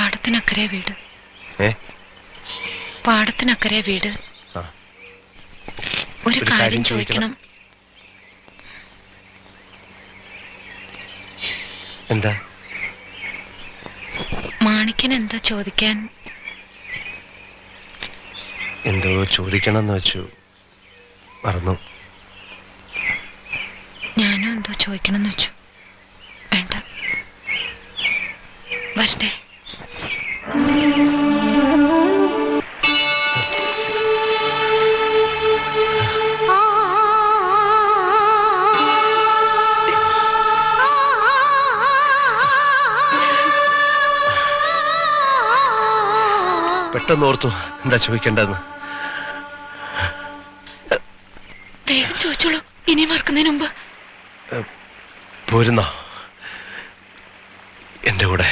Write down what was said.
പാടത്തിനക്കരെ വീട്. ഏ? പാടത്തിനക്കരെ വീട്. ഒരു കാര്യം ചോദിക്കണം. എന്താ? മാണിക്കൻ എന്താ ചോദിക്കാൻ? എന്തോ ചോദിക്കണമെന്ന് വെച്ചു, മറന്നു. ഞാനും എന്തോ ചോദിക്കണമെന്ന് വെച്ചു. വേണ്ട, വരട്ടെ. പെട്ടെന്ന് ഓർത്തു എന്താ ചോദിക്കേണ്ടതെന്ന്. വേഗം ചോദിച്ചോളൂ, ഇനി മറക്കുന്നതിന് മുമ്പ്. പോരുന്നോ എന്റെ കൂടെ?